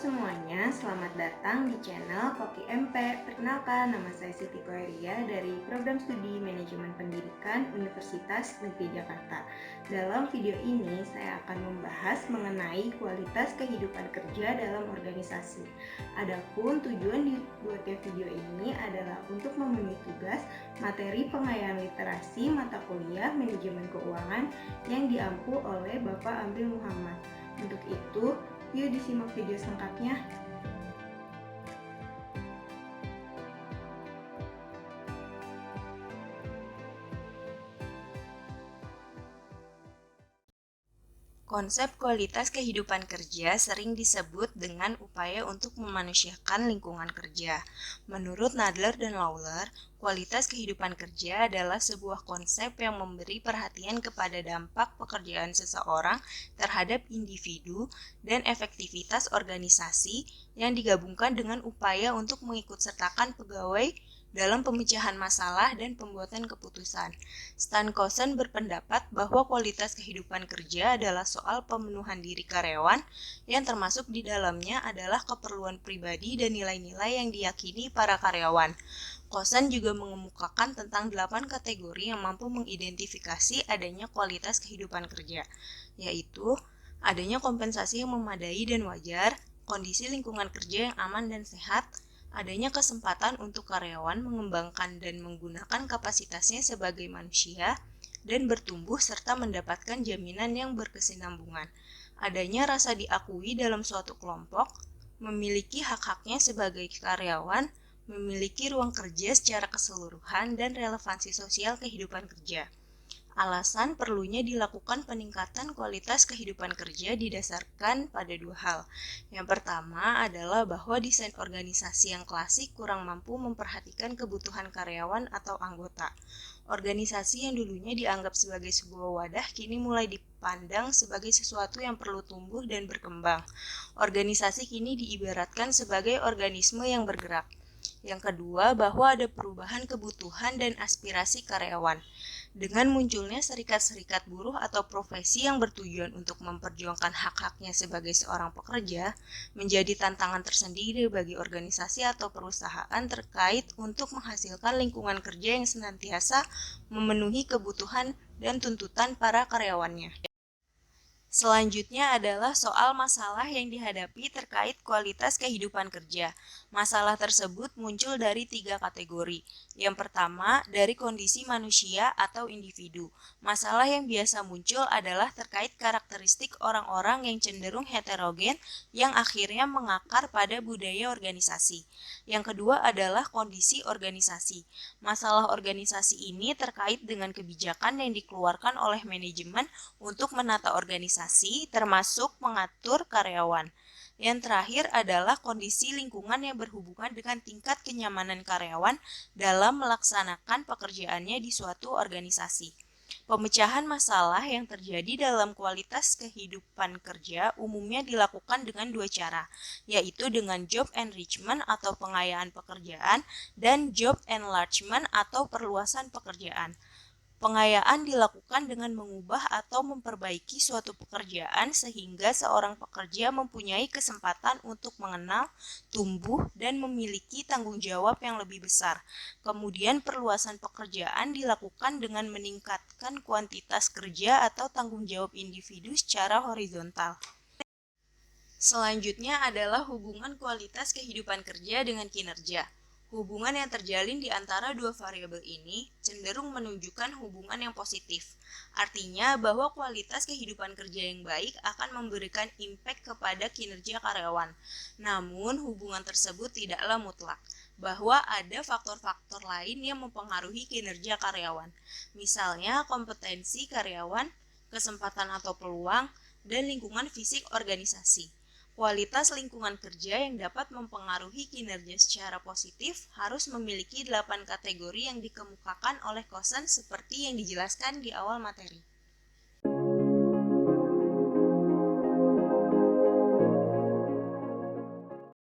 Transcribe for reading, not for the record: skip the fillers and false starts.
semuanya, selamat datang di channel Koki MP. Perkenalkan, nama saya Siti Koeria dari Program Studi Manajemen Pendidikan Universitas Negeri Jakarta. Dalam video ini, saya akan membahas mengenai kualitas kehidupan kerja dalam organisasi. Adapun tujuan dibuatnya video ini adalah untuk memenuhi tugas materi pengayaan literasi mata kuliah manajemen keuangan yang diampu oleh Bapak Amril Muhammad. Untuk itu, yuk disimak video selengkapnya. Konsep kualitas kehidupan kerja sering disebut dengan upaya untuk memanusiakan lingkungan kerja. Menurut Nadler dan Lawler, kualitas kehidupan kerja adalah sebuah konsep yang memberi perhatian kepada dampak pekerjaan seseorang terhadap individu dan efektivitas organisasi yang digabungkan dengan upaya untuk mengikutsertakan pegawai dalam pemecahan masalah dan pembuatan keputusan. Stan Kosen berpendapat bahwa kualitas kehidupan kerja adalah soal pemenuhan diri karyawan yang termasuk di dalamnya adalah keperluan pribadi dan nilai-nilai yang diyakini para karyawan. Kosen juga mengemukakan tentang 8 kategori yang mampu mengidentifikasi adanya kualitas kehidupan kerja, yaitu adanya kompensasi yang memadai dan wajar, kondisi lingkungan kerja yang aman dan sehat, adanya kesempatan untuk karyawan mengembangkan dan menggunakan kapasitasnya sebagai manusia dan bertumbuh serta mendapatkan jaminan yang berkesinambungan, adanya rasa diakui dalam suatu kelompok, memiliki hak-haknya sebagai karyawan, memiliki ruang kerja secara keseluruhan dan relevansi sosial kehidupan kerja. Alasan perlunya dilakukan peningkatan kualitas kehidupan kerja didasarkan pada dua hal. Yang pertama adalah bahwa desain organisasi yang klasik kurang mampu memperhatikan kebutuhan karyawan atau anggota. Organisasi yang dulunya dianggap sebagai sebuah wadah kini mulai dipandang sebagai sesuatu yang perlu tumbuh dan berkembang. Organisasi kini diibaratkan sebagai organisme yang bergerak. Yang kedua, bahwa ada perubahan kebutuhan dan aspirasi karyawan. Dengan munculnya serikat-serikat buruh atau profesi yang bertujuan untuk memperjuangkan hak-haknya sebagai seorang pekerja, menjadi tantangan tersendiri bagi organisasi atau perusahaan terkait untuk menghasilkan lingkungan kerja yang senantiasa memenuhi kebutuhan dan tuntutan para karyawannya. Selanjutnya adalah soal masalah yang dihadapi terkait kualitas kehidupan kerja. Masalah tersebut muncul dari 3 kategori. Yang pertama, dari kondisi manusia atau individu. Masalah yang biasa muncul adalah terkait karakteristik orang-orang yang cenderung heterogen yang akhirnya mengakar pada budaya organisasi. Yang kedua adalah kondisi organisasi. Masalah organisasi ini terkait dengan kebijakan yang dikeluarkan oleh manajemen untuk menata organisasi termasuk mengatur karyawan. Yang terakhir adalah kondisi lingkungan yang berhubungan dengan tingkat kenyamanan karyawan dalam melaksanakan pekerjaannya di suatu organisasi. Pemecahan masalah yang terjadi dalam kualitas kehidupan kerja umumnya dilakukan dengan dua cara, yaitu dengan job enrichment atau pengayaan pekerjaan dan job enlargement atau perluasan pekerjaan. Pengayaan dilakukan dengan mengubah atau memperbaiki suatu pekerjaan sehingga seorang pekerja mempunyai kesempatan untuk mengenal, tumbuh, dan memiliki tanggung jawab yang lebih besar. Kemudian perluasan pekerjaan dilakukan dengan meningkatkan kuantitas kerja atau tanggung jawab individu secara horizontal. Selanjutnya adalah hubungan kualitas kehidupan kerja dengan kinerja. Hubungan yang terjalin di antara dua variabel ini cenderung menunjukkan hubungan yang positif. Artinya bahwa kualitas kehidupan kerja yang baik akan memberikan impact kepada kinerja karyawan. Namun hubungan tersebut tidaklah mutlak, bahwa ada faktor-faktor lain yang mempengaruhi kinerja karyawan. Misalnya kompetensi karyawan, kesempatan atau peluang, dan lingkungan fisik organisasi. Kualitas lingkungan kerja yang dapat mempengaruhi kinerja secara positif harus memiliki 8 kategori yang dikemukakan oleh Kosen seperti yang dijelaskan di awal materi.